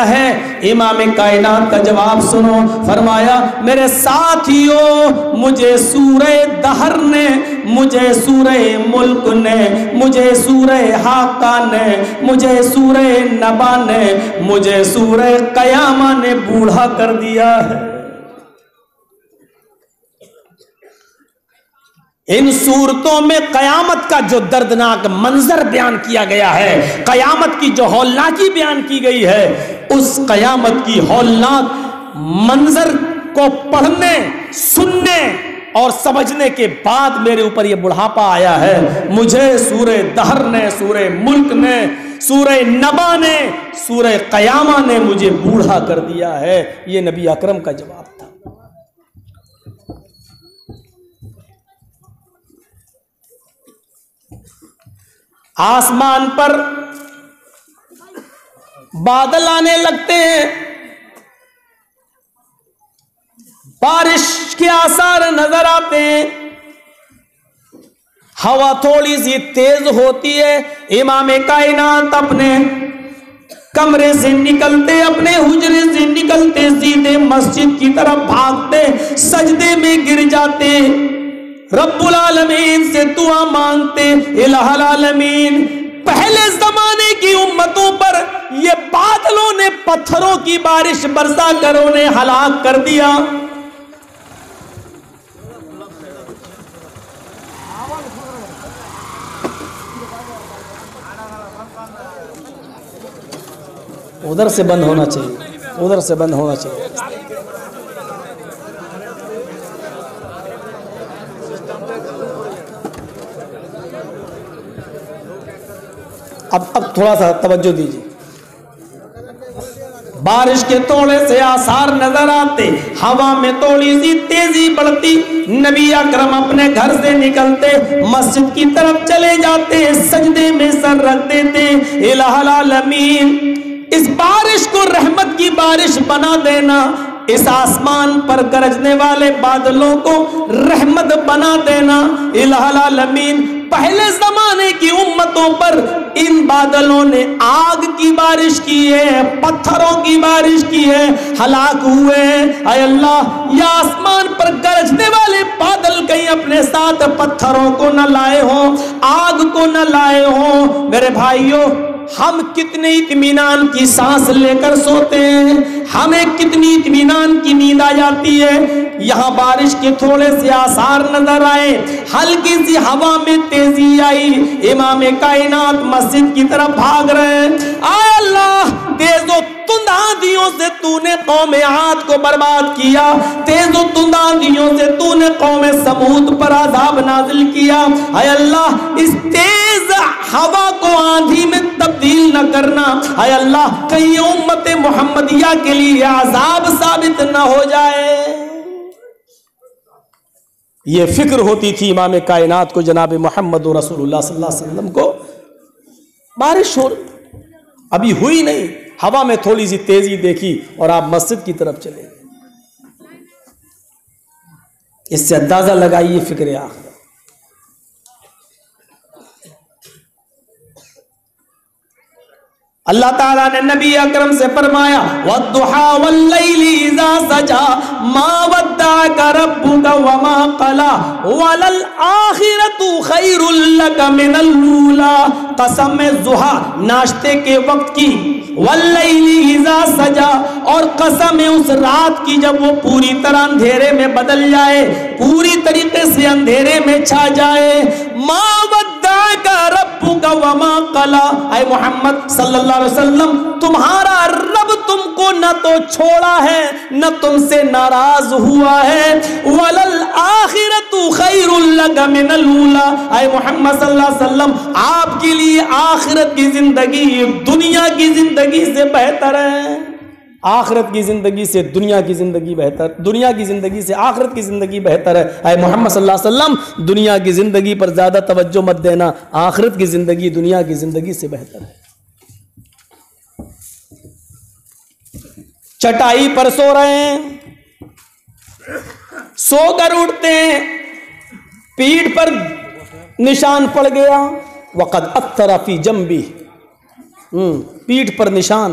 ہے؟ امام کائنات کا جواب سنو، فرمایا میرے ساتھیوں، مجھے سورہ دہر نے، مجھے سورہ ملک نے، مجھے سورہ حاقہ نے، مجھے سورہ نبا نے، مجھے سورہ قیامہ نے بوڑھا کر دیا ہے۔ ان صورتوں میں قیامت کا جو دردناک منظر بیان کیا گیا ہے، قیامت کی جو ہولناکی بیان کی گئی ہے، اس قیامت کی ہولناک منظر کو پڑھنے، سننے اور سمجھنے کے بعد میرے اوپر یہ بڑھاپا آیا ہے۔ مجھے سورہ دہر نے، سورہ ملک نے، سورہ نبا نے، سورہ قیامہ نے مجھے بوڑھا کر دیا ہے۔ یہ نبی اکرم کا جواب تھا۔ آسمان پر بادل آنے لگتے ہیں، بارش کے آثار نظر آتے ہیں، ہوا تھوڑی سی تیز ہوتی ہے، امام کائنات اپنے کمرے سے نکلتے، اپنے حجرے سے نکلتے، سیدھے مسجد کی طرف بھاگتے، سجدے میں گر جاتے، رب العالمین سے دعا مانگتے، الہ العالمین پہلے زمانے کی امتوں پر یہ بادلوں نے پتھروں کی بارش برسا کر انہیں ہلاک کر دیا۔ ادھر سے بند ہونا چاہیے، ادھر سے بند ہونا چاہیے۔ اب تھوڑا سا توجہ دیجیے۔ بارش کے تھوڑے سے آثار نظر آتے، ہوا میں تھوڑی سی تیزی بڑھتی، نبی اکرم اپنے گھر سے نکلتے، مسجد کی طرف چلے جاتے، سجدے میں سر رکھ دیتے، الہ العالمین اس بارش کو رحمت کی بارش بنا دینا، اس آسمان پر گرجنے والے بادلوں کو رحمت بنا دینا، الہ العالمین پہلے زمانے کی امتوں پر ان بادلوں نے آگ کی بارش کی ہے، پتھروں کی بارش کی ہے، ہلاک ہوئے ہیں۔ اے اللہ، یا آسمان پر گرجنے والے بادل کہیں اپنے ساتھ پتھروں کو نہ لائے ہوں، آگ کو نہ لائے ہوں۔ میرے بھائیوں، ہم کتنے اطمینان کی سانس لے کر سوتے ہیں، ہمیں کتنی اطمینان کی نیند آ جاتی ہے۔ یہاں بارش کے تھوڑے سے آثار نظر آئے، ہلکی سی ہوا میں تیزی آئی، امام کائنات مسجد کی طرف بھاگ رہے ہیں۔ اے اللہ، تیز و تند آندھیوں سے تو نے قوم عاد کو برباد کیا، تیز و تند آندھیوں سے تو نے قوم سمود پر عذاب نازل کیا۔ اے اللہ، اس تیز ہوا کو آندھی میں تبدیل نہ کرنا، اے اللہ کہیں امت محمدیہ کے لیے عذاب ثابت نہ ہو جائے۔ یہ فکر ہوتی تھی امام کائنات کو، جناب محمد رسول اللہ صلی اللہ علیہ وسلم کو۔ بارش ہو ابھی ہوئی نہیں، ہوا میں تھوڑی سی تیزی دیکھی اور آپ مسجد کی طرف چلے گئے۔ اس سے اندازہ لگائیے فکر آخر۔ اللہ تعالیٰ نے نبی اکرم سے فرمایا وَالضُّحَىٰ وَاللَّيْلِ إِذَا سَجَىٰ مَا وَدَّعَكَ رَبُّكَ وَمَا قَلَىٰ وَلَلْآخِرَةُ خَيْرٌ لَكَ مِنَ الْأُولَىٰ۔ قسم ضحیٰ ناشتے کے وقت کی، وَاللَّيْلِ إِذَا سَجَىٰ اور قسم اس رات کی جب وہ پوری طرح اندھیرے میں بدل جائے، پوری طریقے سے اندھیرے میں چھا جائے۔ مَا وَدَّعَكَ رَبُّكَ وَمَا قَلَىٰ، اے محمد صلی اللہ علیہ وسلم، تمہارا رب تم کو نہ تو چھوڑا ہے نہ تم سے ناراض ہوا ہے۔ وَلَلْآخِرَةُ خَيْرٌ لَكَ مِنَ الْأُولَىٰ، اے محمد صلی اللہ علیہ وسلم، آپ کے لیے آخرت کی زندگی دنیا کی زندگی سے بہتر ہے۔ آخرت کی زندگی سے دنیا کی زندگی بہتر، دنیا کی زندگی سے آخرت کی زندگی بہتر ہے۔ اے محمد صلی اللہ علیہ وسلم، دنیا کی زندگی پر زیادہ توجہ مت دینا، آخرت کی زندگی دنیا کی زندگی سے بہتر ہے۔ چٹائی پر سو رہے ہیں، سو کر اٹھتے ہیں، پیٹھ پر نشان پڑ گیا، وقد اثر فی جنبی، پیٹھ پر نشان،